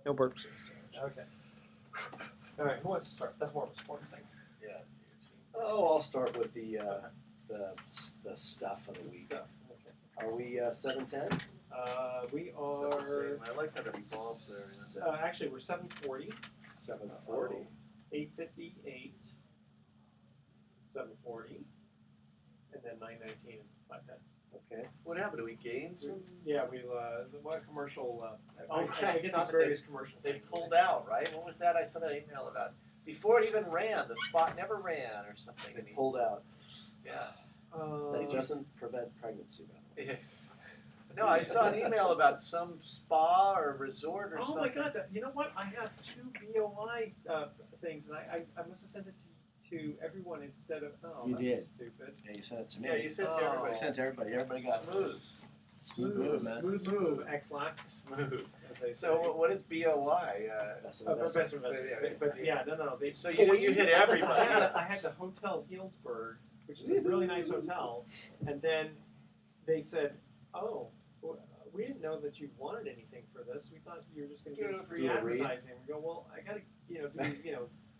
No burps. Okay. All right. Who wants to start? That's more of a sports thing. Yeah. Oh, I'll start with the stuff of the week. Stuff. Okay. Are we 7:10? We So the are. same. I like how that evolves there. Actually, we're 7:40. 7:40. 8:58. 7:40. And then 9:19 and 5:10. Okay. What happened? Do we gain some? Yeah, we what commercial? Oh, I right. get Saw these that various commercial. They things. pulled out, right? What was that? I saw that email about. Before it even ran, the spot never ran or something. They pulled out. Yeah. That doesn't prevent pregnancy, by the way. No, I saw an email about some spa or resort or something. Oh my God! You know what? I have 2 BOI things, and I must have sent it to everyone instead of. Oh, You that's did. Stupid. Yeah, you sent it to me. Yeah, you sent it to Oh. everybody. You sent it to everybody. Everybody got Smooth. Smooth move, man. Smooth move. X-Lax. Smooth. As they So say. what is BOI? That's Professor Yeah. But yeah, no. They, So you hit everybody. I had the Hotel Healdsburg, which is a really nice hotel, and then they said, "Oh, we didn't know that you wanted anything for this. We thought you were just going to give us free Do a read. advertising." We go, "Well, I got to, do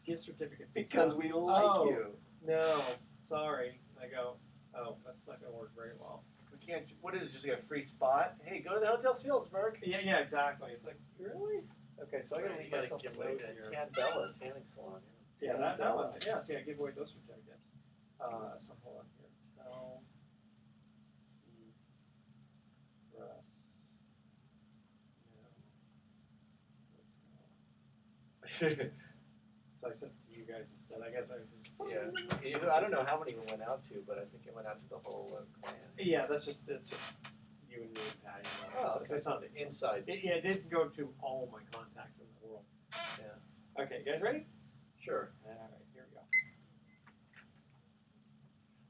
gift certificates and because stuff." we like Oh. you. No, sorry. I go, "Oh, that's not going to work very well." We can't. What is just a free spot? Hey, go to the Hotel Spielsberg. Yeah, exactly. It's like, really? Okay, so I got to You leave gotta myself give a away note that here. Tan Bella tanning salon. Yeah, that one. Yeah, see, I give away those certificates. So hold on here. Tell Russ. No. So I sent it to you guys instead. I guess I was just. Yeah. I don't know how many we went out to, but I think it went out to the whole clan. Yeah, it's just you and me and Patty. Oh, So it's not the inside. it didn't go to all my contacts in the world. Yeah. Okay, you guys ready? Sure. All right, here we go.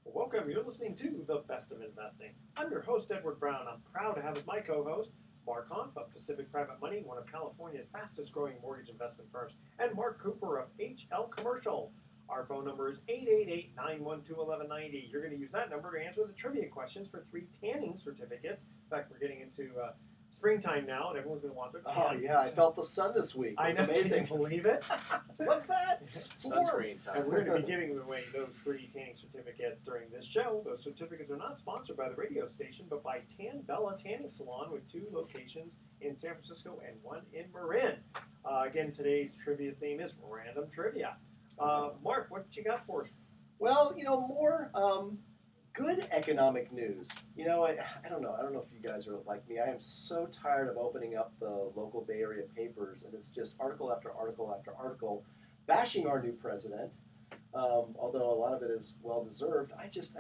Well, welcome. You're listening to The Best of Investing. I'm your host, Edward Brown. I'm proud to have as my co-host Mark Hanf of Pacific Private Money, one of California's fastest-growing mortgage investment firms, and Mark Cooper of HL Commercial. Our phone number is 888-912-1190. You're going to use that number to answer the trivia questions for 3 tanning certificates. In fact, we're getting into springtime now, and everyone's going to want their tan. Oh yeah, I felt the sun this week. I It's know. amazing. Can you believe it? What's that? It's warm. Sunscreen time. And we're going to be giving away those 3 tanning certificates during this show. Those certificates are not sponsored by the radio station, but by Tan Bella Tanning Salon with 2 locations in San Francisco and 1 in Marin. Again, today's trivia theme is random trivia. Mark, what you got for us? Well, more good economic news. I don't know. I don't know if you guys are like me. I am so tired of opening up the local Bay Area papers, and it's just article after article after article bashing our new president. Although a lot of it is well deserved, I'm just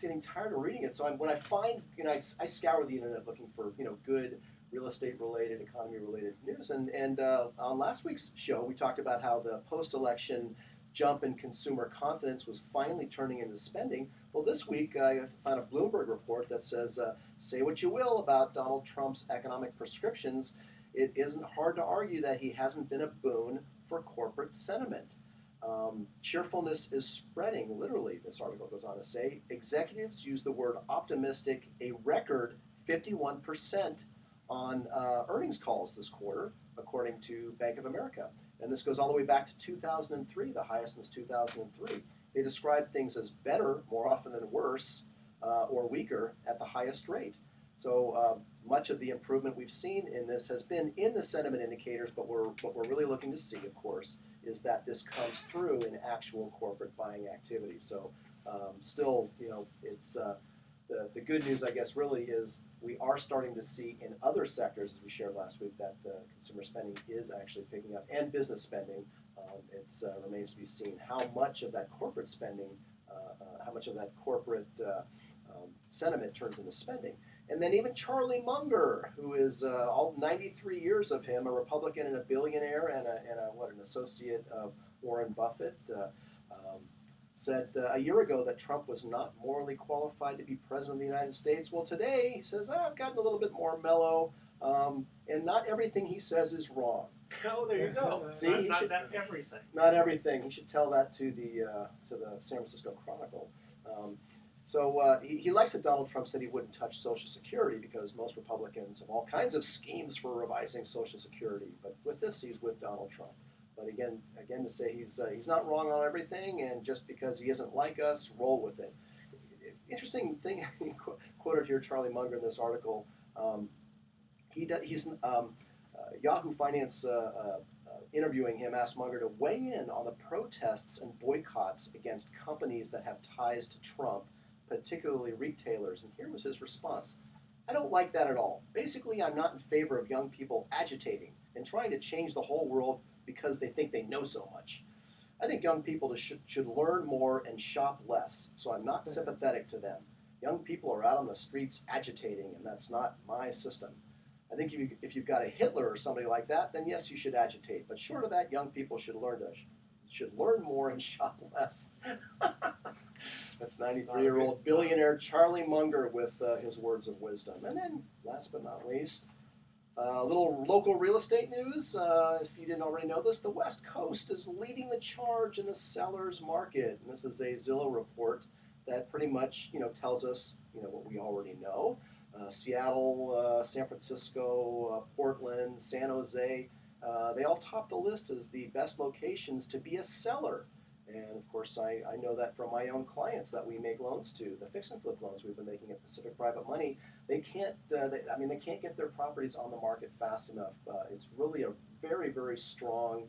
getting tired of reading it. So when I find, I scour the internet looking for good real estate related, economy related news. And on last week's show, we talked about how the post-election jump in consumer confidence was finally turning into spending. Well, this week I found a Bloomberg report that says, say what you will about Donald Trump's economic prescriptions, it isn't hard to argue that he hasn't been a boon for corporate sentiment. Cheerfulness is spreading, literally, this article goes on to say. Executives use the word optimistic a record 51% on earnings calls this quarter, according to Bank of America. And this goes all the way back to 2003, the highest since 2003. They describe things as better more often than worse or weaker at the highest rate. So much of the improvement we've seen in this has been in the sentiment indicators, but what we're really looking to see, of course, is that this comes through in actual corporate buying activity. So still, it's the good news, I guess, really is we are starting to see in other sectors, as we shared last week, that consumer spending is actually picking up, and business spending. It remains to be seen how much of that corporate spending, how much of that corporate sentiment turns into spending. And then even Charlie Munger, who is all 93 years of him, a Republican and a billionaire and an associate of Warren Buffett, said a year ago that Trump was not morally qualified to be president of the United States. Well, today he says, I've gotten a little bit more mellow, and not everything he says is wrong. Oh, there you go. See, not everything. Not everything. He should tell that to the San Francisco Chronicle. So he likes that Donald Trump said he wouldn't touch Social Security because most Republicans have all kinds of schemes for revising Social Security. But with this, he's with Donald Trump. But again, to say he's not wrong on everything, and just because he isn't like us, roll with it. Interesting thing, he quoted here Charlie Munger in this article. He's Yahoo Finance interviewing him asked Munger to weigh in on the protests and boycotts against companies that have ties to Trump, particularly retailers. And here was his response. I don't like that at all. Basically, I'm not in favor of young people agitating and trying to change the whole world because they think they know so much. I think young people should learn more and shop less, so I'm not sympathetic to them. Young people are out on the streets agitating, and that's not my system. I think if you've got a Hitler or somebody like that, then yes, you should agitate. But short of that, young people should learn more and shop less. That's 93-year-old billionaire Charlie Munger with his words of wisdom. And then, last but not least, a little local real estate news. If you didn't already know this, the West Coast is leading the charge in the seller's market. And this is a Zillow report that pretty much tells us what we already know. Seattle, San Francisco, Portland, San Jose, they all top the list as the best locations to be a seller. And of course, I know that from my own clients that we make loans to, the fix and flip loans we've been making at Pacific Private Money. They can't get their properties on the market fast enough. It's really a very, very strong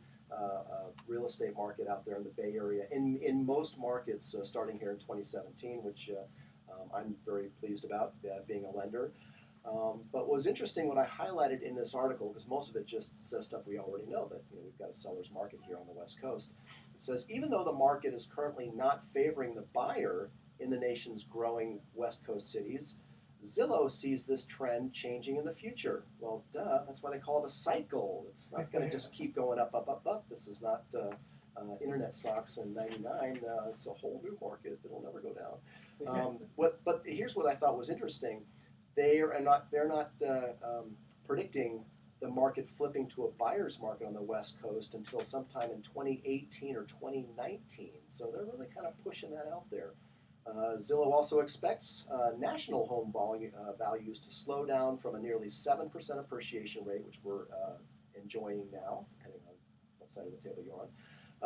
real estate market out there in the Bay Area. In most markets, starting here in 2017, which I'm very pleased about being a lender. But what was interesting, what I highlighted in this article, because most of it just says stuff we already know, that we've got a seller's market here on the West Coast. It says, even though the market is currently not favoring the buyer in the nation's growing West Coast cities, Zillow sees this trend changing in the future. Well, duh, that's why they call it a cycle. It's not going to just keep going up, up, up, up. This is not internet stocks in '99. It's a whole new market that'll never go down. But here's what I thought was interesting. They're not predicting the market flipping to a buyer's market on the West Coast until sometime in 2018 or 2019. So they're really kind of pushing that out there. Zillow also expects national home values to slow down from a nearly 7% appreciation rate, which we're enjoying now, depending on what side of the table you're on.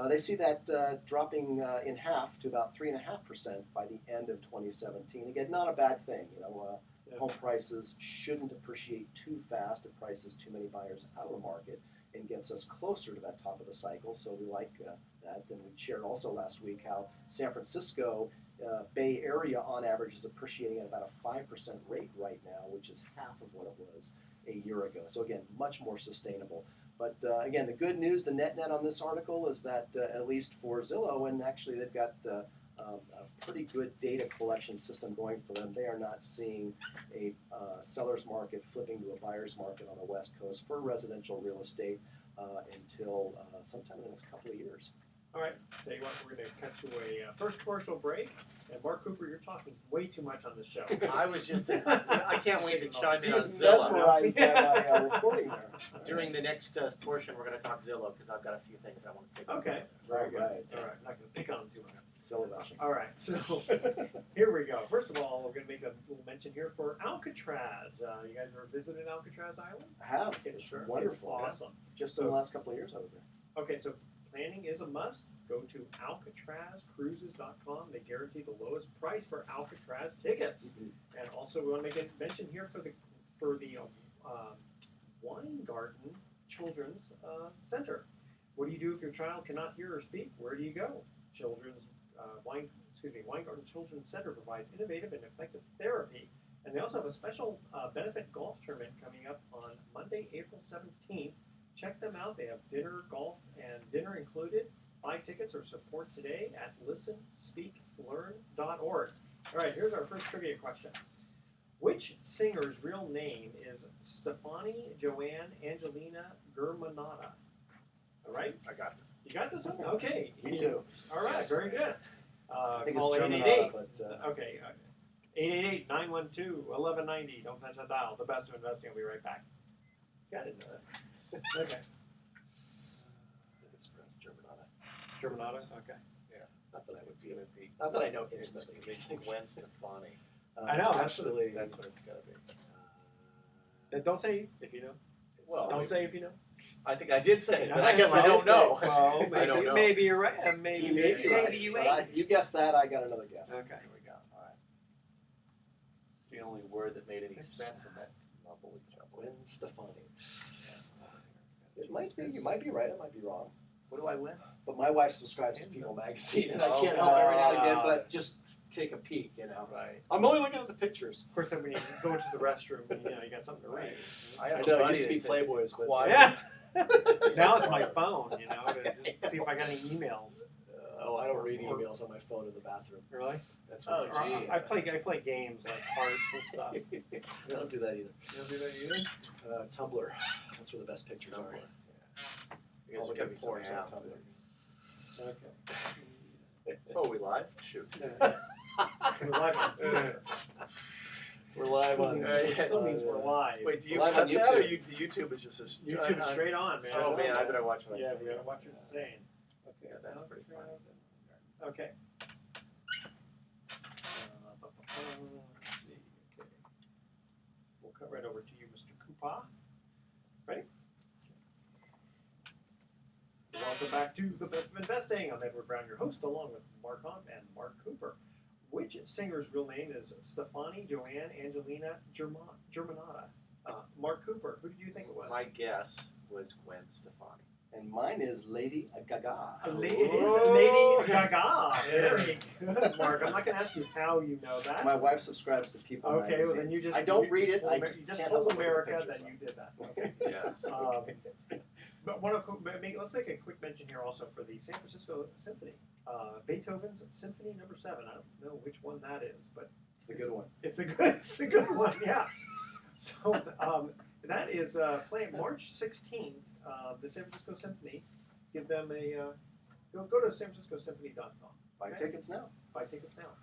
They see that dropping in half to about 3.5% by the end of 2017. Again, not a bad thing. Home prices shouldn't appreciate too fast. It prices too many buyers out of the market and gets us closer to that top of the cycle. So we like that. And we shared also last week how San Francisco Bay Area on average is appreciating at about a 5% rate right now, which is half of what it was a year ago. So again, much more sustainable. But again, the good news, the net on this article is that at least for Zillow, and actually they've got a pretty good data collection system going for them. They are not seeing a seller's market flipping to a buyer's market on the West Coast for residential real estate until sometime in the next couple of years. All right, tell you what, we're going to cut to a first commercial break. And Mark Cooper, you're talking way too much on this show. I was just, I can't wait to chime in on He's Zillow. mesmerized by my reporting there. During the next portion, we're going to talk Zillow because I've got a few things I want to say. Okay, Right. All right, I'm not going to pick on him too much. Zillow bashing. All right, so here we go. First of all, we're going to make a little mention here for Alcatraz. You guys ever visited Alcatraz Island? I have. It's wonderful. It's awesome. Just in the last couple of years I was there. Okay, so planning is a must. Go to AlcatrazCruises.com. They guarantee the lowest price for Alcatraz tickets. Mm-hmm. And also, we want to make a mention here for the Weingarten Children's Center. What do you do if your child cannot hear or speak? Where do you go? Weingarten Children's Center provides innovative and effective therapy. And they also have a special benefit golf tournament coming up on Monday, April 17th. Check them out. They have dinner, golf, and dinner included. Buy tickets or support today at listenspeaklearn.org. All right, here's our first trivia question. Which singer's real name is Stefani Joanne Angelina Germanotta? All right? I got this. You got this one? Okay. Me too. All right, very good. I think call it's 888. Germanotta, but... Okay. 888-912-1190. Don't touch that dial. The best of investing. I'll be right back. Got it. Okay. It's pronounced Germanotta. Germanotta? Okay. Yeah. Not that I would It's be. gonna be. Not that I know It's intimately gonna these be things. Gwen Stefani. I know, Actually, That's what it's gonna be. Don't say if you know. Well, Don't say if you know. I think I did say it, but I guess I don't know. Well, maybe, I don't know. maybe you're right. And maybe he may be right, maybe you but ain't. you guessed that. I got another guess. Okay. Here we go. All right. It's the only word that made any sense in that mumble jumble. Gwen Stefani. It might be. You might be right. I might be wrong. What do I win? But my wife subscribes to People Magazine, and I Oh, can't help every now and again God. but just take a peek. You know, Right. I'm only looking at the pictures. Of course, then when you go into the restroom, you got something to read. I have a know it buddy used to be that said Playboys, but quiet. Yeah. Now it's my phone, to just see if I got any emails. I don't read emails on my phone in the bathroom. Really? That's Oh, what Or geez. I play games like hearts and stuff. I don't do that either. You don't do that either? Tumblr. That's where the best pictures Tumblr. are. You All guys the are good giving me porns some on ham. Tumblr. Okay. Oh, we live? Shoot. We're live on Twitter. We're live on. Still means we're live. Wait, do you Live cut on that, or YouTube. YouTube is just a YouTube is straight on, man. Oh man, I better watch what I Yeah, say. we gotta watch what you're saying. Okay, Yeah, that's now pretty it's funny. Okay. Let's see. Okay. We'll cut right over to you, Mr. Koopa. Ready? Welcome back to The Best of Investing. I'm Edward Brown, your host, along with Mark Hanf and Mark Cooper. Which singer's real name is Stefani Joanne Angelina Germanata? Mark Cooper, who did you think it was? My guess was Gwen Stefani. And mine is Lady Gaga. It is Lady Gaga. Very good, Mark. I'm not going to ask you how you know that. My wife subscrites to People Okay, Magazine. well then you just I don't you read just it. I told just you just can't told help but look at the America pictures, that you did that. Okay. Yes. But let's make a quick mention here also for the San Francisco Symphony, Beethoven's Symphony No. 7. I don't know which one that is, but It's the good one. it's the good one, yeah. So that is playing March 16th. The San Francisco Symphony. Give them a go to sanfranciscosymphony.com. Buy tickets now. Buy tickets now.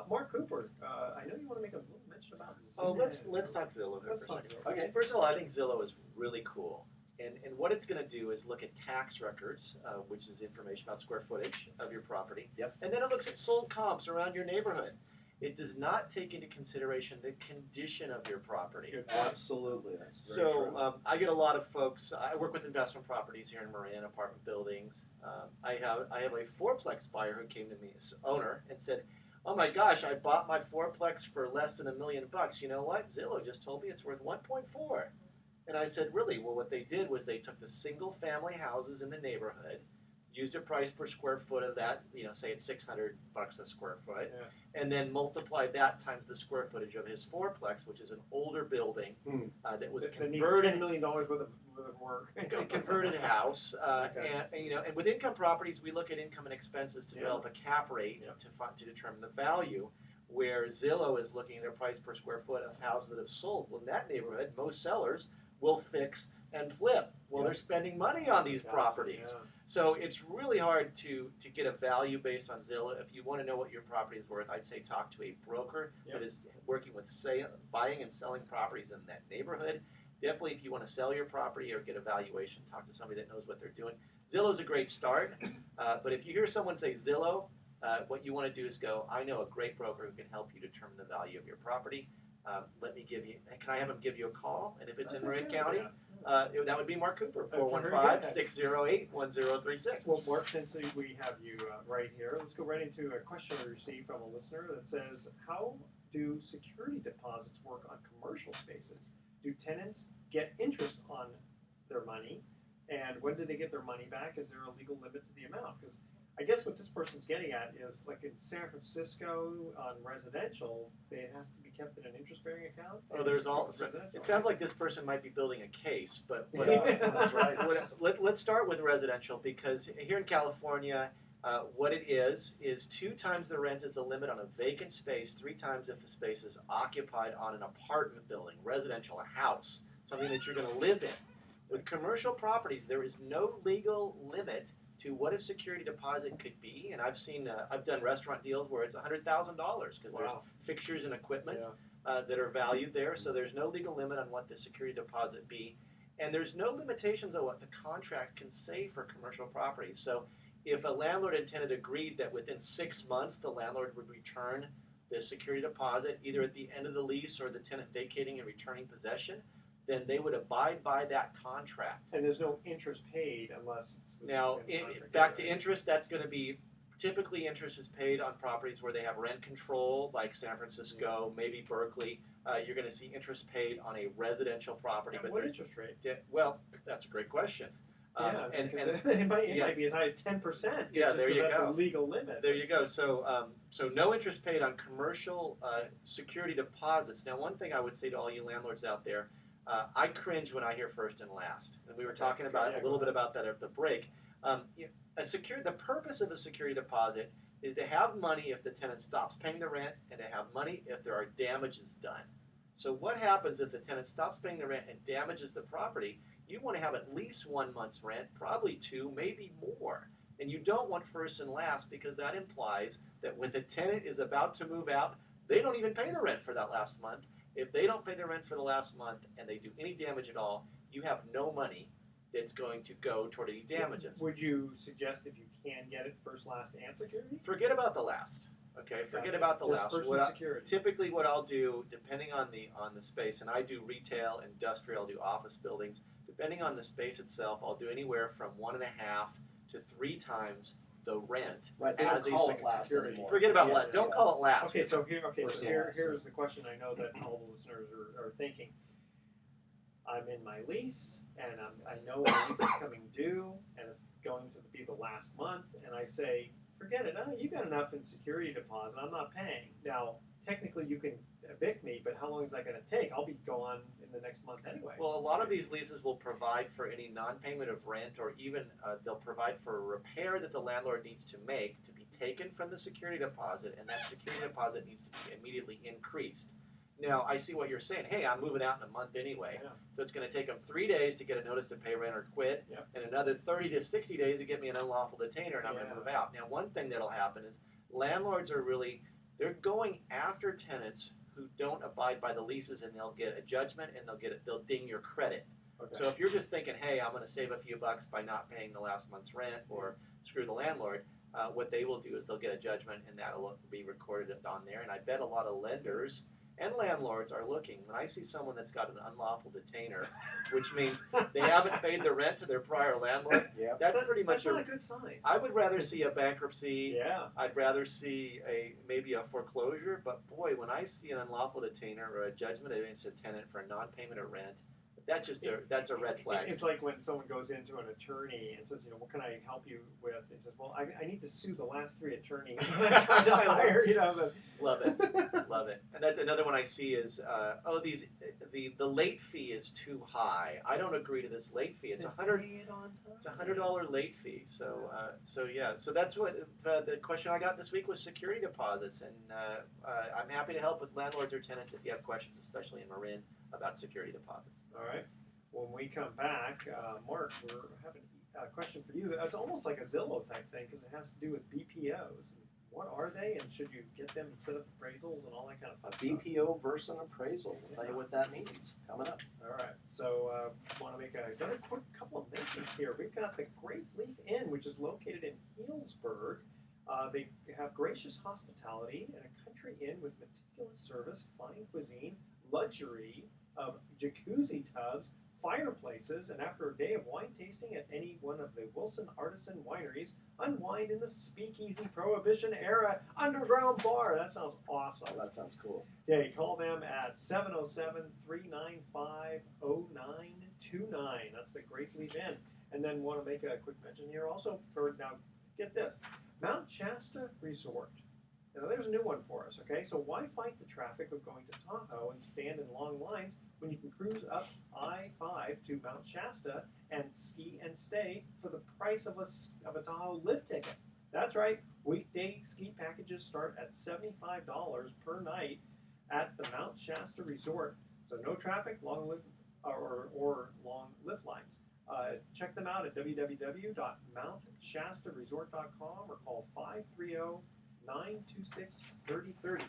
Mark Cooper, I know you want to make a little mention about. Oh, let's talk Zillow here Let's for a talk second. Zillow. Okay. First of all, I think Zillow is really cool. And what it's going to do is look at tax records, which is information about square footage of your property. Yep. And then it looks at sold comps around your neighborhood. It does not take into consideration the condition of your property. Absolutely, that's very true. So I get a lot of folks. I work with investment properties here in Marin, apartment buildings. I have a fourplex buyer who came to me, owner, and said, "Oh my gosh, I bought my fourplex for less than $1 million. You know what? Zillow just told me it's worth 1.4." And I said, "Really?" Well, what they did was they took the single-family houses in the neighborhood, used a price per square foot of that, say it's $600 a square foot, and then multiplied that times the square footage of his fourplex, which is an older building that was That needs converted. $10 million worth of work. A converted house, and with income properties, we look at income and expenses to develop a cap rate to determine the value. Where Zillow is looking at their price per square foot of houses that have sold. Well, in that neighborhood, most sellers will fix and flip. Well, they're spending money on these properties. So it's really hard to get a value based on Zillow. If you want to know what your property is worth, I'd say talk to a broker that is working with buying and selling properties in that neighborhood. Definitely, if you want to sell your property or get a valuation, talk to somebody that knows what they're doing. Zillow's a great start, but if you hear someone say Zillow, what you want to do is go, I know a great broker who can help you determine the value of your property. Can I have him give you a call? And if it's in Marin County, that would be Mark Cooper, 415-608-1036. Well, Mark, since we have you right here, let's go right into a question we received from a listener that says, how do security deposits work on commercial spaces? Do tenants get interest on their money? And when do they get their money back? Is there a legal limit to the amount? Because I guess what this person's getting at is, like in San Francisco on residential, it has to be kept in an interest-bearing account. Oh, there's all. It sounds like this person might be building a case, but That's right. Let's start with residential, because here in California, what it is 2 times the rent is the limit on a vacant space, 3 times if the space is occupied on an apartment building, residential, a house, something that you're going to live in. With commercial properties, there is no legal limit to what a security deposit could be, and I've done restaurant deals where it's $100,000 because there's fixtures and equipment that are valued there, so there's no legal limit on what the security deposit be, and there's no limitations on what the contract can say for commercial properties. So if a landlord and tenant agreed that within 6 months the landlord would return the security deposit, either at the end of the lease or the tenant vacating and returning possession, then they would abide by that contract. And there's no interest paid unless it's Now, back to interest, that's going to be, typically interest is paid on properties where they have rent control, like San Francisco, maybe Berkeley. You're going to see interest paid on a residential property. And but what there's interest rate? Well, that's a great question. It might be as high as 10%. Yeah, there you that's go. The legal limit. There you go. So, so no interest paid on commercial security deposits. Now, one thing I would say to all you landlords out there, I cringe when I hear first and last. And we were talking about a little bit about that at the break. The purpose of a security deposit is to have money if the tenant stops paying the rent, and to have money if there are damages done. So what happens if the tenant stops paying the rent and damages the property? You want to have at least 1 month's rent, probably 2, maybe more. And you don't want first and last, because that implies that when the tenant is about to move out, they don't even pay the rent for that last month. If they don't pay the rent for the last month and they do any damage at all, you have no money that's going to go toward any damages. Would you suggest, if you can get it, first, last, and security? Forget about the last. Okay, forget about the last. First and security. Typically, what I'll do, depending on the space, and I do retail, industrial, do office buildings. Depending on the space itself, I'll do anywhere from 1.5 to 3 times the rent as a security. Forget about last. Don't call it last. Okay, so here's the question. I know that all the listeners are thinking. I'm in my lease, and I know the lease is coming due, and it's going to be the last month, and I say, forget it. Oh, you got enough in security deposit. I'm not paying. Now, technically, you can evict me, but how long is that going to take? I'll be gone in the next month anyway. Well, a lot of these leases will provide for any non-payment of rent, or even they'll provide for a repair that the landlord needs to make to be taken from the security deposit, and that security deposit needs to be immediately increased. Now, I see what you're saying. Hey, I'm moving out in a month anyway. Yeah. So it's going to take them 3 days to get a notice to pay rent or quit, and another 30 to 60 days to get me an unlawful detainer, and I'm going to move out. Now, one thing that'll happen is landlords are they're going after tenants who don't abide by the leases, and they'll get a judgment, and they'll ding your credit. Okay. So if you're just thinking, hey, I'm going to save a few bucks by not paying the last month's rent, or screw the landlord, what they will do is they'll get a judgment, and that'll be recorded on there. And I bet a lot of lenders and landlords are looking. When I see someone that's got an unlawful detainer, which means they haven't paid the rent to their prior landlord, that's pretty much not a good sign. I would rather see a bankruptcy. Yeah. I'd rather see maybe a foreclosure. But boy, when I see an unlawful detainer or a judgment against a tenant for non-payment of rent, that's a red flag. It's like when someone goes into an attorney and says, what can I help you with? And says, well, I need to sue the last 3 attorneys I'm trying to hire. Love it, love it. And that's another one I see is, the late fee is too high. I don't agree to this late fee. It's $100 late fee. So so that's what the question I got this week was security deposits, and I'm happy to help with landlords or tenants if you have questions, especially in Marin, about security deposits. All right. When we come back, Mark, we're having a question for you. It's almost like a Zillow type thing because it has to do with BPOs. What are they, and should you get them to set up appraisals and all that kind of fun stuff? BPO versus an appraisal. We'll tell you what that means coming up. All right. So want to make another quick couple of mentions here. We've got the Great Leaf Inn, which is located in Healdsburg. They have gracious hospitality and a country inn with meticulous service, fine cuisine, luxury of jacuzzi tubs, fireplaces, and after a day of wine tasting at any one of the Wilson Artisan wineries, unwind in the speakeasy prohibition era underground bar. That sounds awesome. That sounds cool. Yeah, you call them at 707-395-0929. That's the Great Leaf Inn. And then want to make a quick mention here also for, now get this, Mount Shasta Resort. Now there's a new one for us, okay? So why fight the traffic of going to Tahoe and stand in long lines when you can cruise up I-5 to Mount Shasta and ski and stay for the price of a Tahoe lift ticket? That's right. Weekday ski packages start at $75 per night at the Mount Shasta Resort. So no traffic, long lift or long lift lines. Check them out at www.mountshastaresort.com or call 530-926-3030.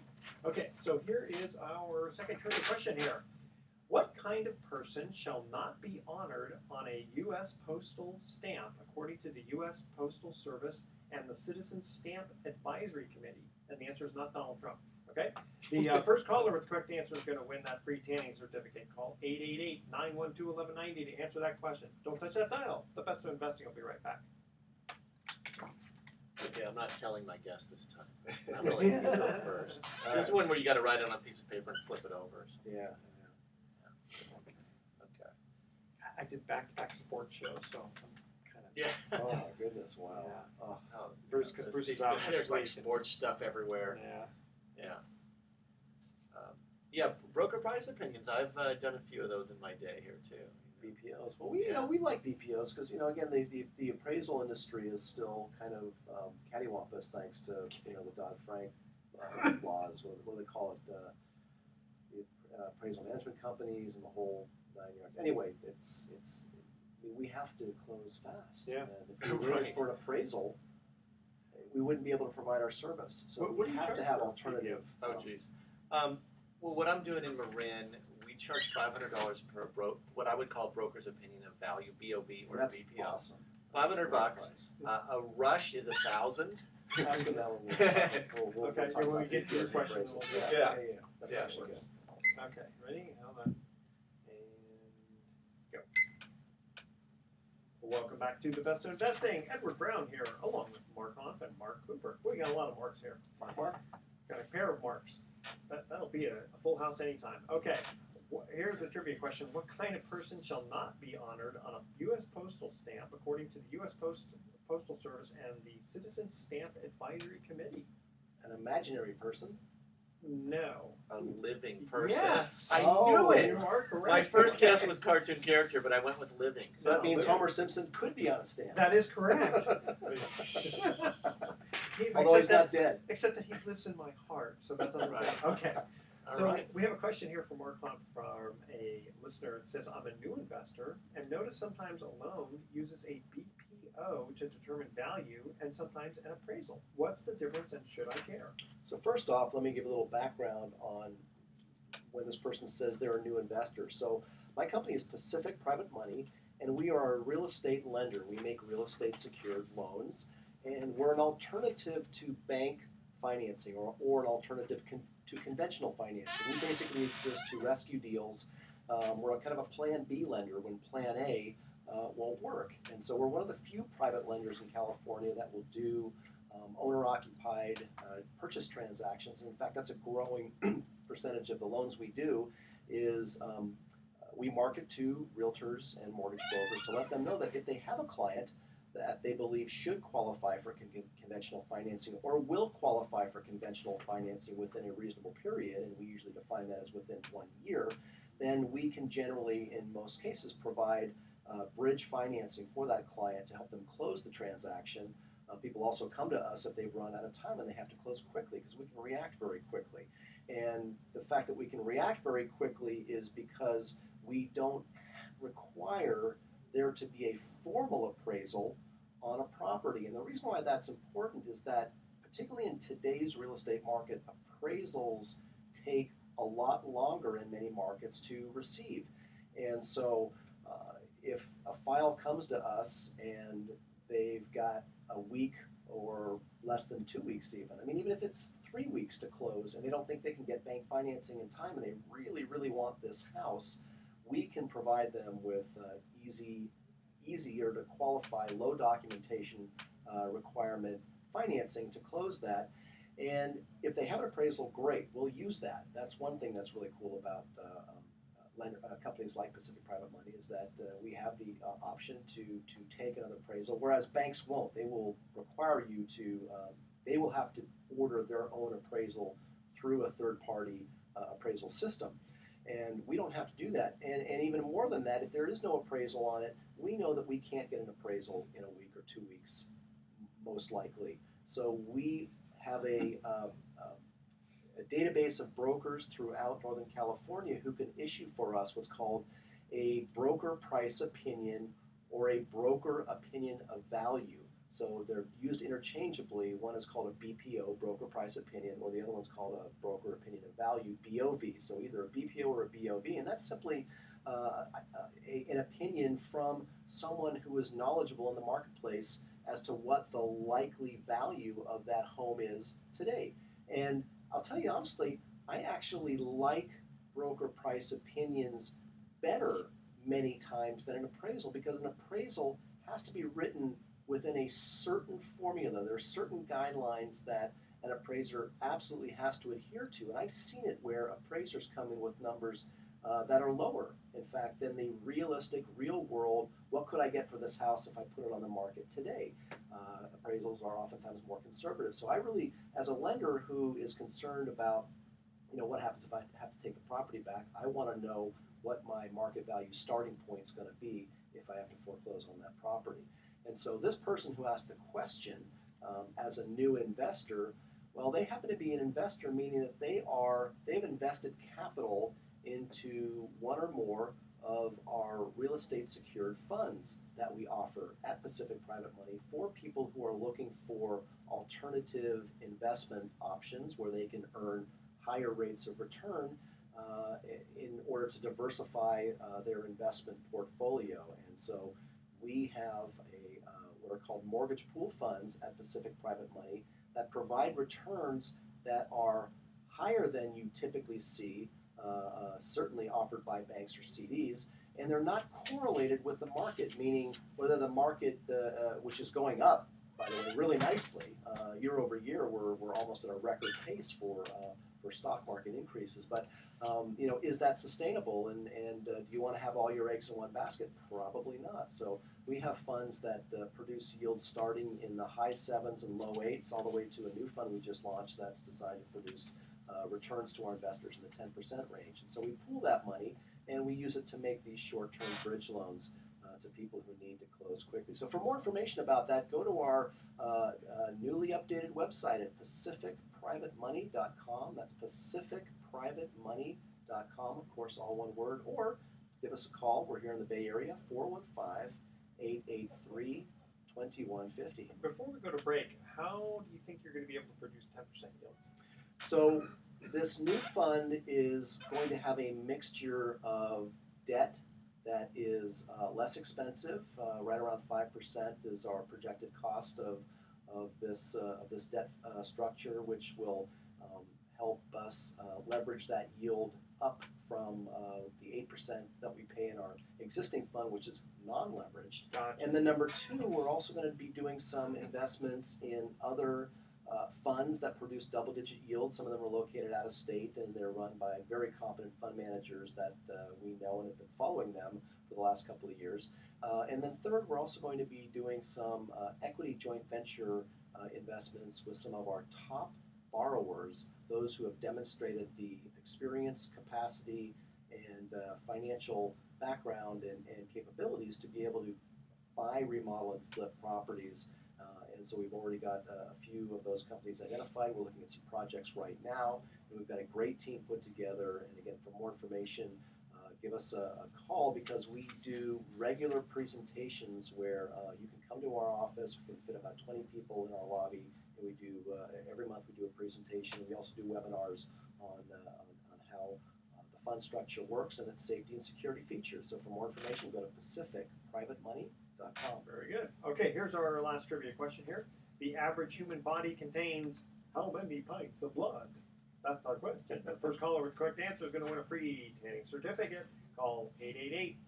Okay, so here is our second trivia question here. What kind of person shall not be honored on a U.S. postal stamp according to the U.S. Postal Service and the Citizen Stamp Advisory Committee? And the answer is not Donald Trump. Okay? The first caller with the correct answer is going to win that free tanning certificate. Call 888-912-1190 to answer that question. Don't touch that dial. The Best of Investing will be right back. Okay, I'm not telling my guest this time. I'm going to let you go first. This is one where you got to write it on a piece of paper and flip it over. So. Yeah. Okay. I did back-to-back sports shows, so I'm kind of... Yeah. Oh my goodness! Wow. Yeah. Oh. Oh, Bruce, because Bruce is out next there's like week. sports stuff everywhere. Yeah. Yeah. Yeah, broker price opinions. I've done a few of those in my day here too. BPOs. Well, we like BPOs because again the appraisal industry is still kind of cattywampus thanks to the Dodd-Frank laws. What do they call it? The appraisal management companies and the whole 9 yards. Anyway, we have to close fast. Yeah. And if we're waiting for an appraisal, we wouldn't be able to provide our service. So What do we you have charge to have for alternative. Oh, geez. Well, what I'm doing in Marin, we charge $500 per what I would call a broker's opinion of value, BOV or That's BPO. awesome. $500. Price. A rush is $1,000. Ask them that when we'll Okay, talk when we about get to your BPOs and question, appraisals. we'll- Yeah. Yeah. That's Yeah. actually good. Okay, ready? Hold on. And go. Welcome back to the Best of Investing. Edward Brown here, along with Mark Hanf and Mark Cooper. We got a lot of Marks here. Mark? Got a pair of Marks. That'll be a full house anytime. Okay, here's the trivia question. What kind of person shall not be honored on a U.S. postal stamp according to the U.S. Postal Service and the Citizen Stamp Advisory Committee? An imaginary person? No. A living person. Yes. I Oh, knew it. You are correct. My first guess was cartoon character, but I went with living. So that No, means living. Homer Simpson could be on a stamp. That is correct. Although he's not dead. Except that he lives in my heart, so that doesn't Right. matter. Okay. All So right. we have a question here from Mark Hanf from a listener. It says, I'm a new investor and notice sometimes a loan uses a BPO to determine value and sometimes an appraisal. What's the difference and should I care? So first off, let me give a little background on when this person says they're a new investor. So my company is Pacific Private Money, and we are a real estate lender. We make real estate secured loans, and we're an alternative to bank financing or an alternative to conventional financing. We basically exist to rescue deals. We're kind of a Plan B lender when Plan A won't work. And so we're one of the few private lenders in California that will do owner-occupied purchase transactions. In fact, that's a growing percentage of the loans we do is we market to realtors and mortgage brokers to let them know that if they have a client that they believe should qualify for conventional financing or will qualify for conventional financing within a reasonable period, and we usually define that as within 1 year, then we can generally, in most cases, provide bridge financing for that client to help them close the transaction. People also come to us if they've run out of time and they have to close quickly because we can react very quickly. And the fact that we can react very quickly is because we don't require there to be a formal appraisal on a property. And the reason why that's important is that, particularly in today's real estate market, appraisals take a lot longer in many markets to receive. And so if a file comes to us and they've got a week or less than 2 weeks even, I mean, even if it's 3 weeks to close and they don't think they can get bank financing in time and they really, really want this house, we can provide them with easier to qualify, low documentation requirement financing to close that. And if they have an appraisal, great, we'll use that. That's one thing that's really cool about companies like Pacific Private Money is that we have the option to take another appraisal, whereas banks won't. They will require you to, they will have to order their own appraisal through a third-party appraisal system. And we don't have to do that. And even more than that, if there is no appraisal on it, we know that we can't get an appraisal in a week or 2 weeks, most likely. So we have a database of brokers throughout Northern California who can issue for us what's called a broker price opinion or a broker opinion of value. So they're used interchangeably. One is called a BPO, broker price opinion, or the other one's called a broker opinion of value, BOV. So either a BPO or a BOV, and that's simply an opinion from someone who is knowledgeable in the marketplace as to what the likely value of that home is today. And I'll tell you honestly, I actually like broker price opinions better many times than an appraisal, because an appraisal has to be written within a certain formula. There are certain guidelines that an appraiser absolutely has to adhere to. And I've seen it where appraisers come in with numbers that are lower, in fact, than the realistic, real world, what could I get for this house if I put it on the market today? Appraisals are oftentimes more conservative. So I really, as a lender who is concerned about, what happens if I have to take the property back, I want to know what my market value starting point is going to be if I have to foreclose on that property. And so this person who asked the question, as a new investor, well, they happen to be an investor, meaning that they've invested capital into one or more of our real estate secured funds that we offer at Pacific Private Money for people who are looking for alternative investment options where they can earn higher rates of return in order to diversify their investment portfolio. And so we have what are called mortgage pool funds at Pacific Private Money that provide returns that are higher than you typically see, certainly offered by banks or CDs, and they're not correlated with the market, meaning whether the market, which is going up, by the way, really nicely, year over year, we're almost at a record pace for stock market increases. But is that sustainable? And do you want to have all your eggs in one basket? Probably not. So we have funds that produce yields starting in the high 7s and low 8s, all the way to a new fund we just launched that's designed to produce returns to our investors in the 10% range. And so we pool that money and we use it to make these short-term bridge loans to people who need to close quickly. So for more information about that, go to our newly updated website at pacificprivatemoney.com. That's pacificprivatemoney.com, of course, all one word, or give us a call. We're here in the Bay Area, 415-883-2150. Before we go to break, how do you think you're going to be able to produce 10% yields? So this new fund is going to have a mixture of debt that is less expensive, right around 5% is our projected cost of this debt structure, which will help us leverage that yield up from the 8% that we pay in our existing fund, which is non-leveraged. Gotcha. And then number two, we're also going to be doing some investments in other funds that produce double-digit yields. Some of them are located out of state, and they're run by very competent fund managers that we know and have been following them for the last couple of years. And then third, we're also going to be doing some equity joint venture investments with some of our top borrowers, those who have demonstrated the experience, capacity, and financial background and capabilities to be able to buy, remodel, and flip properties. And so we've already got a few of those companies identified. We're looking at some projects right now, and we've got a great team put together. And again, for more information, give us a call, because we do regular presentations where you can come to our office. We can fit about 20 people in our lobby, and we do every month we do a presentation. We also do webinars on how the fund structure works and its safety and security features. So for more information, go to pacificprivatemoney.com. Very good. Okay, here's our last trivia question here. The average human body contains how many pints of blood? That's our question. The first caller with correct answer is going to win a free tanning certificate. Call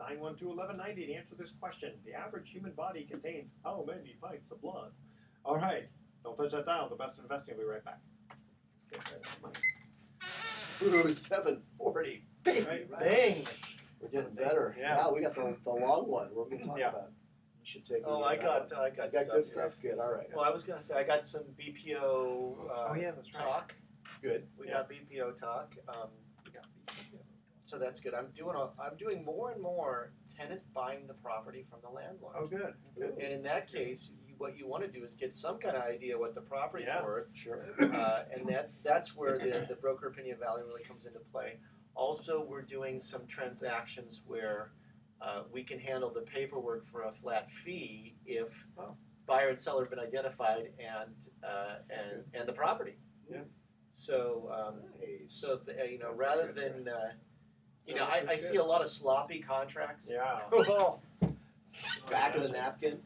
888-912-1190 to answer this question. The average human body contains how many pints of blood? All right. Don't touch that dial. The best investing will be right back. Ooh, 740. Bing! Right. Bang! We're getting better. Yeah. Now we got the long one. What are we going to talk about? You should take. I got good stuff. Good. All right. Well, I was gonna say I got some BPO that's right. talk. Good. We got BPO talk. So that's good. I'm doing more and more tenant buying the property from the landlord. Oh, good. Good. And in that case, what you want to do is get some kind of idea what the property's worth. Sure. And that's where the broker opinion value really comes into play. Also, we're doing some transactions where we can handle the paperwork for a flat fee if buyer and seller have been identified and the property. Yeah. So Nice. rather than I see a lot of sloppy contracts. Yeah. Oh, Back of the napkin.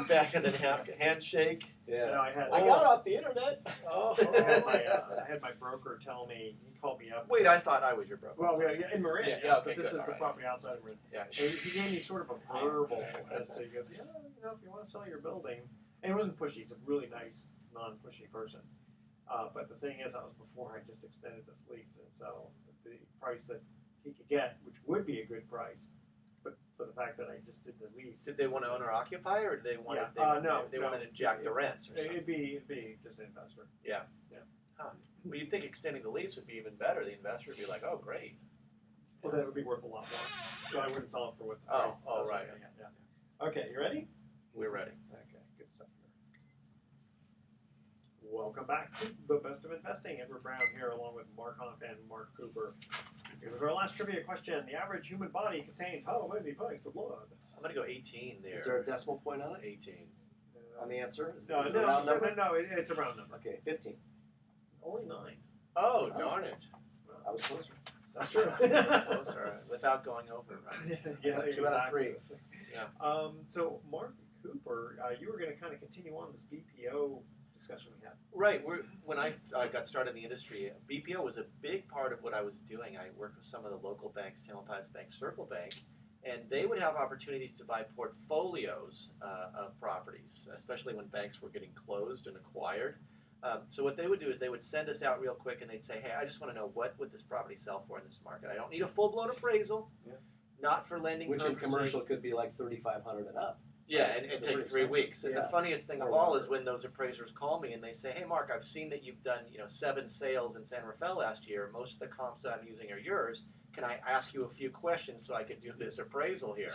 back of the handshake. Yeah. I had. I got it off the internet. Oh. I had my broker tell me. He called me up. Wait, I thought I was your broker. Well, yeah, in Marin. Yeah, okay, but this good, is all the right. property outside of Marin. Yeah. And he gave me sort of a verbal as to, he goes, if you want to sell your building, and it wasn't pushy. He's a really nice, non-pushy person. But the thing is, that was before I just extended this lease, and so the price that he could get, which would be a good price, but for the fact that I just did the lease. Did they want to owner occupy, or did they want no, they want to inject the rents or something? It'd be just an investor. Huh. Well, you'd think extending the lease would be even better. The investor would be like, "Oh, great." Well, then it would be worth a lot more. So I wouldn't sell it for what the Oh, price. oh, that's right. what I get, yeah. Okay, you ready? We're ready. Okay, good stuff here. Welcome back to the Best of Investing. Edward Brown here, along with Mark Hanf and Mark Cooper. Here's our last trivia question. The average human body contains how many pints of blood? I'm gonna go 18 there. Is there a decimal point on it? 18. On the answer? Is No, it a round number? it's a round number. Okay, 15. Only 9. Oh, darn it. I was closer. That's true. Close, all right. Without going over, right? Yeah, 2 out of 3. Yeah. So, Mark Cooper, you were going to kind of continue on this BPO discussion we had. Right. When I got started in the industry, BPO was a big part of what I was doing. I worked with some of the local banks, Tamalpais Bank, Circle Bank, and they would have opportunities to buy portfolios of properties, especially when banks were getting closed and acquired. So what they would do is they would send us out real quick and they'd say, hey, I just want to know what would this property sell for in this market. I don't need a full-blown appraisal, not for lending Which in purposes. commercial could be like 3,500 and up. Yeah, and take 3 weeks. And Yeah. the funniest thing of Or all longer. is when those appraisers call me and they say, hey, Mark, I've seen that you've done 7 sales in San Rafael last year. Most of the comps that I'm using are yours. Can I ask you a few questions so I could do this appraisal here?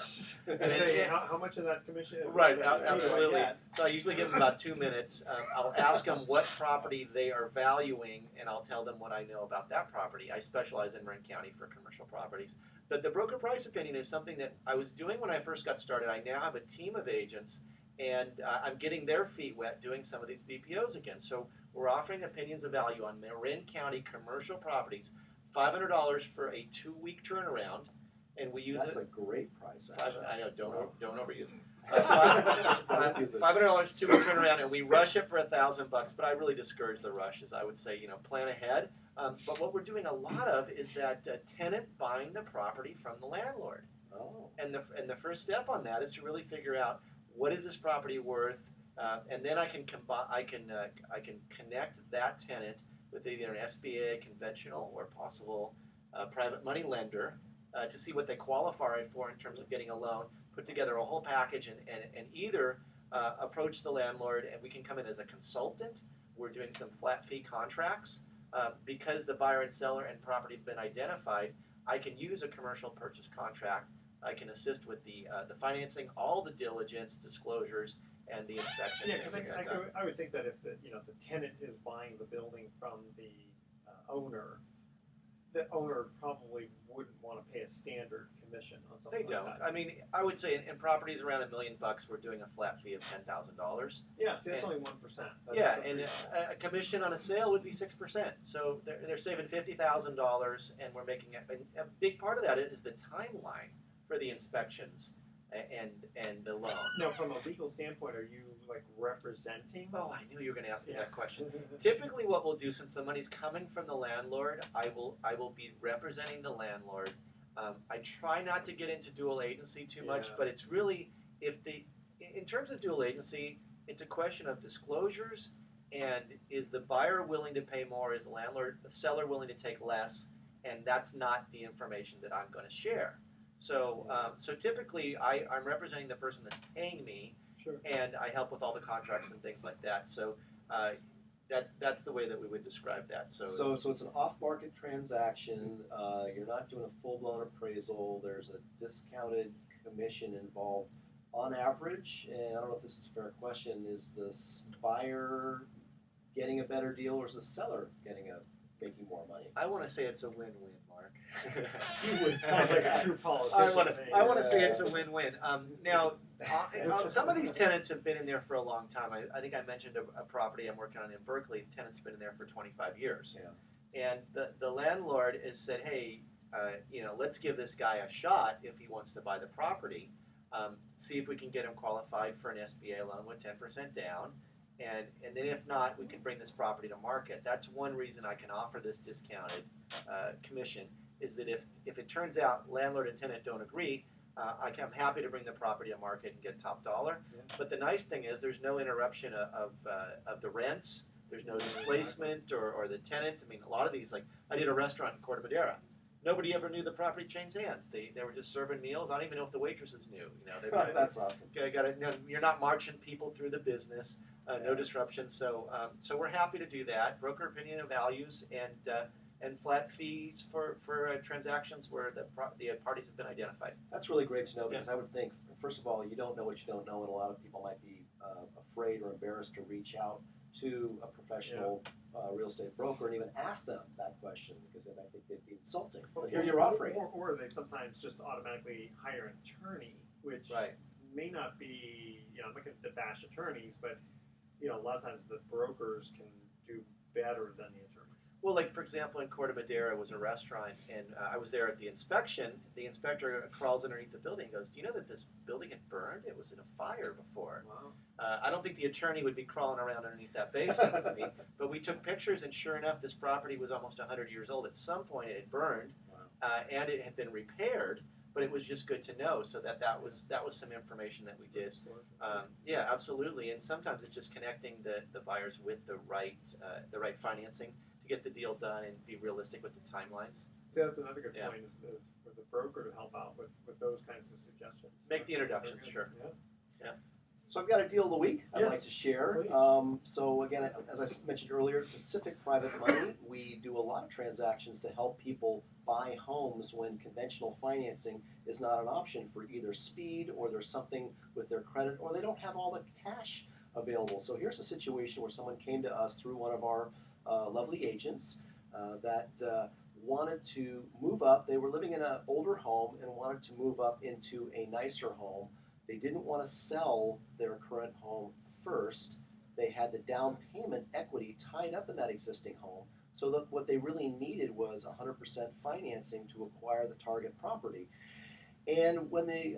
And say, how much of that commission? Right, do I absolutely. get? So I usually give them about 2 minutes. I'll ask them what property they are valuing, and I'll tell them what I know about that property. I specialize in Marin County for commercial properties. But the broker price opinion is something that I was doing when I first got started. I now have a team of agents, and I'm getting their feet wet doing some of these BPOs again. So we're offering opinions of value on Marin County commercial properties, $500 for a 2-week turnaround, and we use That's a great price, actually. I know, don't overuse it. Don't use it. $500 2-week turnaround, and we rush it for $1,000 bucks. But I really discourage the rushes. I would say, plan ahead. But what we're doing a lot of is that tenant buying the property from the landlord. Oh. And the first step on that is to really figure out what is this property worth, and then I can connect that tenant with either an SBA, conventional, or possible private money lender to see what they qualify for in terms of getting a loan. Put together a whole package and either approach the landlord, and we can come in as a consultant. We're doing some flat fee contracts because the buyer and seller and property have been identified. I can use a commercial purchase contract. I can assist with the financing, all the diligence, disclosures, and the inspection. Yeah, because I would think that if the tenant is buying the building from the owner probably wouldn't want to pay a standard commission on something They don't. like that. I mean, I would say in properties around $1 million, we're doing a flat fee of $10,000. Yeah, see, that's And- only 1%. Yeah, and a commission on a sale would be 6%. So they're saving $50,000, and we're making a big part of that is the timeline for the inspections and the loan. Now, from a legal standpoint, are you representing? Oh, I knew you were going to ask me that question. Typically, what we'll do, since the money's coming from the landlord, I will be representing the landlord. I try not to get into dual agency too much, Yeah. but it's really in terms of dual agency, it's a question of disclosures and is the buyer willing to pay more? Is the seller willing to take less? And that's not the information that I'm going to share. So, so typically, I'm representing the person that's paying me. Sure. And I help with all the contracts and things like that. So that's the way that we would describe that. So it's an off-market transaction. You're not doing a full-blown appraisal. There's a discounted commission involved on average. And I don't know if this is a fair question. Is the buyer getting a better deal, or is the seller making more money? I want to say it's a win-win, Mark. You would sound like a true politician. I want to say it's a win-win. Now, Some of these tenants have been in there for a long time. I think I mentioned a property I'm working on in Berkeley. The tenant's been in there for 25 years. Yeah. And the landlord has said, hey, let's give this guy a shot if he wants to buy the property. See if we can get him qualified for an SBA loan with 10% down. And then if not, we can bring this property to market. That's one reason I can offer this discounted commission, is that if it turns out landlord and tenant don't agree, I'm happy to bring the property to market and get top dollar. Yeah. But the nice thing is there's no interruption of the rents. There's no displacement or the tenant. I mean, a lot of these, like I did a restaurant in Corte Madera. Nobody ever knew the property changed hands. They were just serving meals. I don't even know if the waitresses knew. That's awesome. You're not marching people through the business. No disruption. So we're happy to do that. Broker opinion of values and flat fees for transactions where the parties have been identified. That's really great to know, because I would think, first of all, you don't know what you don't know, and a lot of people might be afraid or embarrassed to reach out to a professional real estate broker and even ask them that question, because then I think they'd be insulting. But here you're offering. Or they sometimes just automatically hire an attorney, which may not be, I'm not going to bash attorneys, but a lot of times the brokers can do better than the attorneys. Well, like for example, in Corte Madera was a restaurant, and I was there at the inspection. The inspector crawls underneath the building and goes, "Do you know that this building had burned? It was in a fire before." Wow. I don't think the attorney would be crawling around underneath that basement with me, but we took pictures, and sure enough, this property was almost 100 years old. At some point, it had burned, and it had been repaired. But it was just good to know, so that was some information that we did. Yeah, absolutely. And sometimes it's just connecting the buyers with the right financing to get the deal done and be realistic with the timelines. See, that's another good point, is for the broker to help out with those kinds of suggestions. Make the introductions, sure. Yeah. So I've got a deal of the week I'd like to share. So again, as I mentioned earlier, Pacific Private Money, we do a lot of transactions to help people buy homes when conventional financing is not an option for either speed, or there's something with their credit, or they don't have all the cash available. So here's a situation where someone came to us through one of our lovely agents that wanted to move up. They were living in an older home and wanted to move up into a nicer home. They didn't want to sell their current home first. They had the down payment equity tied up in that existing home. So that what they really needed was 100% financing to acquire the target property. And when the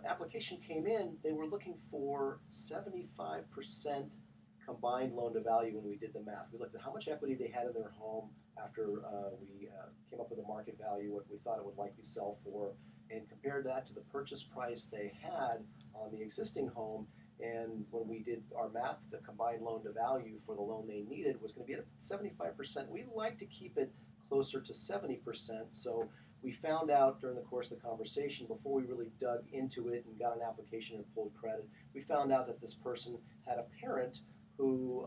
application came in, they were looking for 75% combined loan to value when we did the math. We looked at how much equity they had in their home after we came up with a market value, what we thought it would likely sell for, and compared that to the purchase price they had on the existing home. And when we did our math, the combined loan to value for the loan they needed was going to be at 75%. We like to keep it closer to 70%. So we found out during the course of the conversation, before we really dug into it and got an application and pulled credit, we found out that this person had a parent who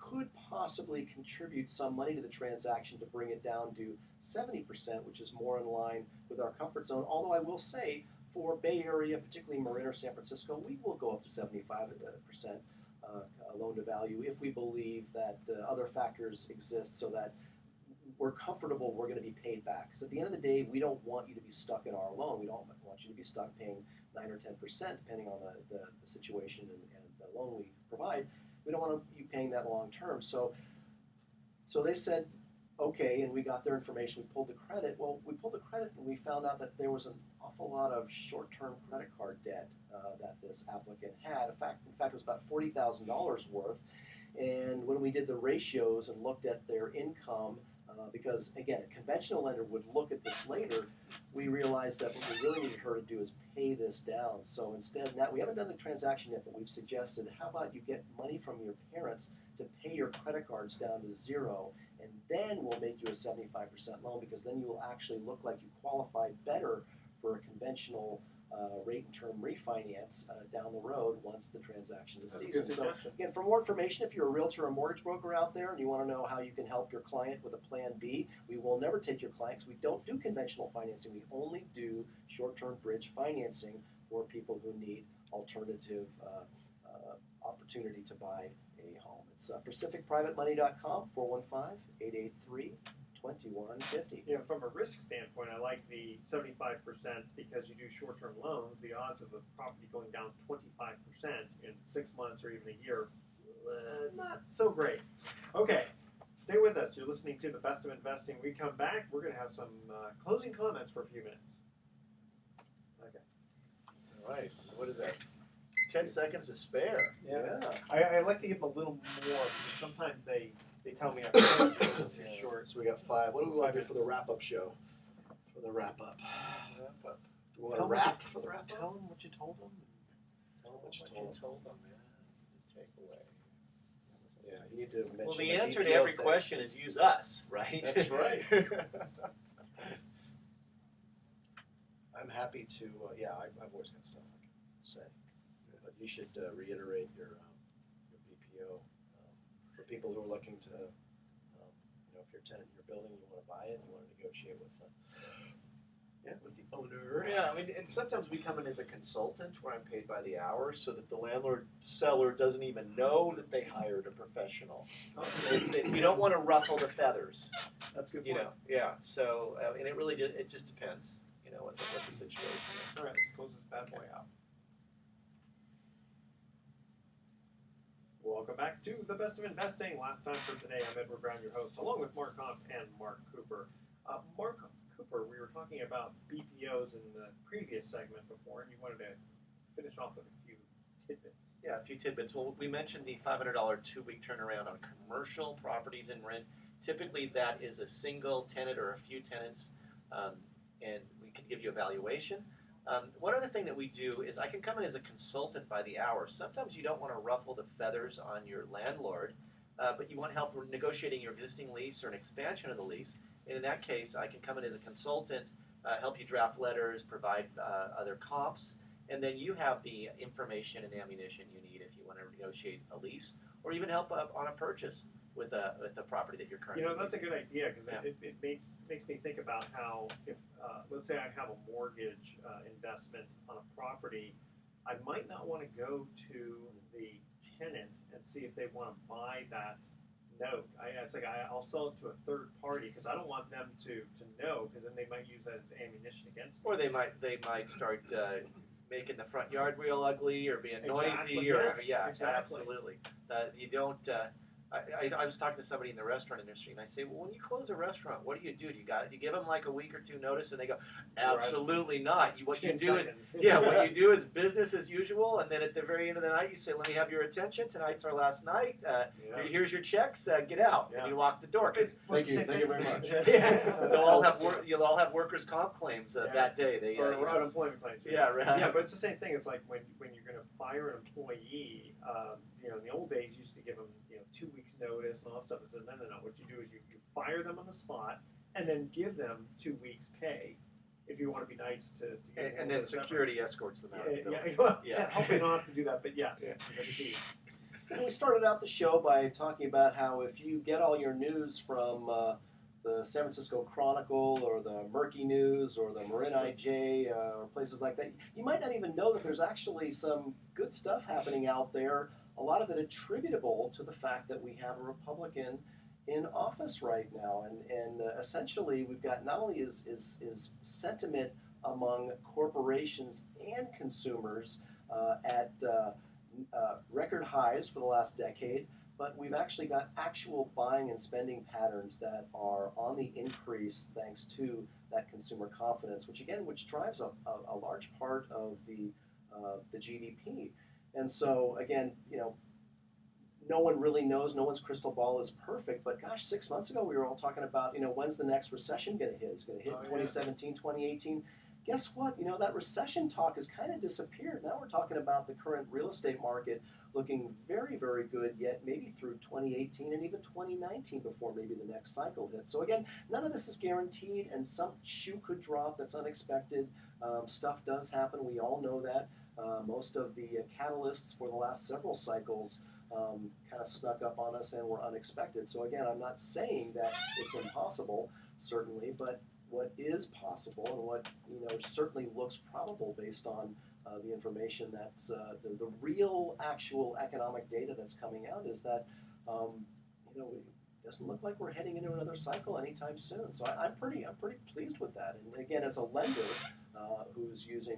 could possibly contribute some money to the transaction to bring it down to 70%, which is more in line with our comfort zone. Although I will say, for Bay Area, particularly Marin or San Francisco, we will go up to 75% loan to value if we believe that other factors exist, so that we're comfortable we're going to be paid back. Because at the end of the day, we don't want you to be stuck in our loan. We don't want you to be stuck paying 9 or 10%, depending on the situation and the loan we provide. We don't want you paying that long term. So they said, okay, and we got their information. We pulled the credit. Well, we pulled the credit, and we found out that there was an awful lot of short-term credit card debt that this applicant had. In fact, it was about $40,000 worth. And when we did the ratios and looked at their income, because again, a conventional lender would look at this later, we realized that what we really needed her to do is pay this down. So instead, now we haven't done the transaction yet, but we've suggested, how about you get money from your parents to pay your credit cards down to zero, and then we'll make you a 75% loan, because then you will actually look like you qualify better for a conventional rate and term refinance down the road once the transaction is seasoned. So again, for more information, if you're a realtor or mortgage broker out there and you want to know how you can help your client with a plan B, we will never take your client, because we don't do conventional financing. We only do short-term bridge financing for people who need alternative opportunity to buy a home. It's pacificprivatemoney.com, 415-883-2828. 21.50. From a risk standpoint, I like the 75% because you do short-term loans. The odds of the property going down 25% in 6 months or even a year, not so great. Okay, stay with us. You're listening to The Best of Investing. We come back, we're going to have some closing comments for a few minutes. Okay. All right. What is that? 10 seconds to spare. Yeah. I like to give them a little more because sometimes they tell me I'm too short. So we got 5. What do we want to do for the wrap-up show? For the wrap-up. Do we want to wrap for the wrap-up? Tell them what you told them. Tell them what you told them, man. Take away. Yeah, you need to mention Well, the answer to BPO every thing. question is use us, right? That's right. I'm happy to, I've always got stuff I can say. But you should reiterate your BPO for people who are looking to, if you're a tenant in your building, you want to buy it, you want to negotiate with the owner. Yeah, I mean, and sometimes we come in as a consultant where I'm paid by the hour so that the landlord seller doesn't even know that they hired a professional. You don't want to ruffle the feathers. That's a good You point. know, yeah. So, and it just depends, what the situation is. All right, let's close this bad boy out. Welcome back to The Best of Investing. Last time for today, I'm Edward Brown, your host, along with Mark Hanf and Mark Cooper. Mark Cooper, we were talking about BPOs in the previous segment before, and you wanted to finish off with a few tidbits. Yeah, a few tidbits. Well, we mentioned the $500 2-week turnaround on commercial properties in rent. Typically, that is a single tenant or a few tenants, and we can give you a valuation. One other thing that we do is I can come in as a consultant by the hour. Sometimes you don't want to ruffle the feathers on your landlord, but you want help negotiating your existing lease or an expansion of the lease. And in that case, I can come in as a consultant, help you draft letters, provide other comps, and then you have the information and ammunition you need if you want to negotiate a lease or even help on a purchase with a property that you're currently That's a leasing. good idea because Yeah. it makes me think about how if, let's say I have a mortgage investment on a property, I might not want to go to the tenant and see if they want to buy that note. I'll sell it to a third party because I don't want them to know because then they might use that as ammunition against me. Or they might start making the front yard real ugly or being Exactly, noisy or yes, exactly. absolutely. You don't. I was talking to somebody in the restaurant industry, and I say, well, when you close a restaurant, what do? You give them like a week or two notice, and they go, absolutely not. What you 10 do is, seconds. what you do is business as usual, and then at the very end of the night, you say, let me have your attention. Tonight's our last night. Here's your checks. Get out, and you lock the door. Because Thank you very much. you'll all have workers' comp claims that day. Or unemployment claims. Yeah, right. Yeah, but it's the same thing. It's like when you're going to fire an employee. In the old days, you used to give them 2 weeks notice and all that stuff. So no. What you do is you fire them on the spot and then give them 2 weeks pay if you want to be nice to give them and a then little security escorts them out. Hopefully not have to do that, but yes. Yeah. That's key. And we started out the show by talking about how if you get all your news from the San Francisco Chronicle or the Murky News or the Marin IJ or places like that, you might not even know that there's actually some good stuff happening out there, a lot of it attributable to the fact that we have a Republican in office right now. And essentially we've got not only is sentiment among corporations and consumers at record highs for the last decade, but we've actually got actual buying and spending patterns that are on the increase thanks to that consumer confidence, which drives a large part of the GDP. And so again, no one really knows, no one's crystal ball is perfect, but gosh, 6 months ago we were all talking about, when's the next recession going to hit? It's going to hit 2017, 2018. Guess what? That recession talk has kind of disappeared. Now we're talking about the current real estate market looking very, very good, yet maybe through 2018 and even 2019 before maybe the next cycle hits. So again, none of this is guaranteed, and some shoe could drop that's unexpected. Stuff does happen. We all know that. Most of the catalysts for the last several cycles kind of snuck up on us and were unexpected. So again, I'm not saying that it's impossible, certainly, but what is possible and what certainly looks probable based on the information that's the real actual economic data that's coming out is that doesn't look like we're heading into another cycle anytime soon. So I'm pretty pleased with that. And again, as a lender who's using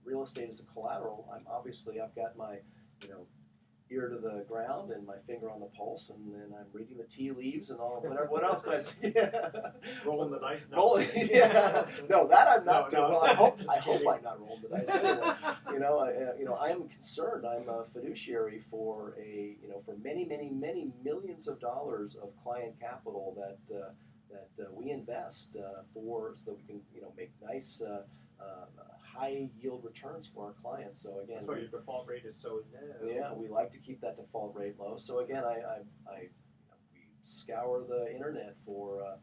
real estate as a collateral, I've got my, ear to the ground and my finger on the pulse, and then I'm reading the tea leaves and all whatever. What else can I say? Rolling the dice. No. Rolling, yeah. No, that I'm not No, doing. no. Well, I hope Just I'm kidding. not rolling the dice anyway. I am concerned. I'm a fiduciary for for many millions of dollars of client capital that we invest so that we can make nice high yield returns for our clients. So again, That's why your default rate is so low. yeah, we like to keep that default rate low. So again, we scour the internet for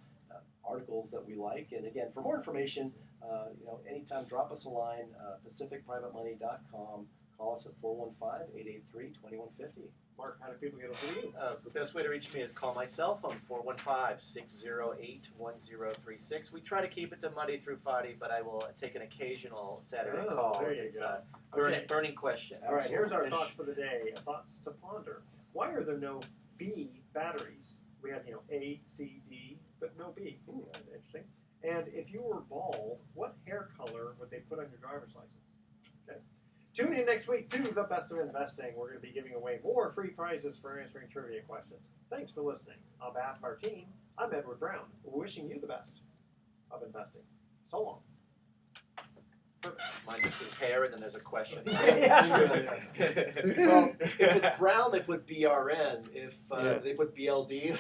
articles that we like. And again, for more information, anytime, drop us a line, pacificprivatemoney.com. Call us at 415-883-2150. Mark, how do people get a hold of you? The best way to reach me is call my cell phone, 415-608-1036. We try to keep it to Monday through Friday, but I will take an occasional Saturday call. There you It's go. a burning question. All right, here's our Absolutely. thoughts for the day. Thoughts to ponder. Why are there no B batteries? We have, A, C, D, but no B. That's interesting. And if you were bald, what hair color would they put on your driver's license? Okay. Tune in next week to The Best of Investing. We're going to be giving away more free prizes for answering trivia questions. Thanks for listening. On behalf of our team, I'm Edward Brown, wishing you the best of investing. So long. Mine just says hair, and then there's a question. Yeah. Well, if it's brown, they put BRN. If they put BLD,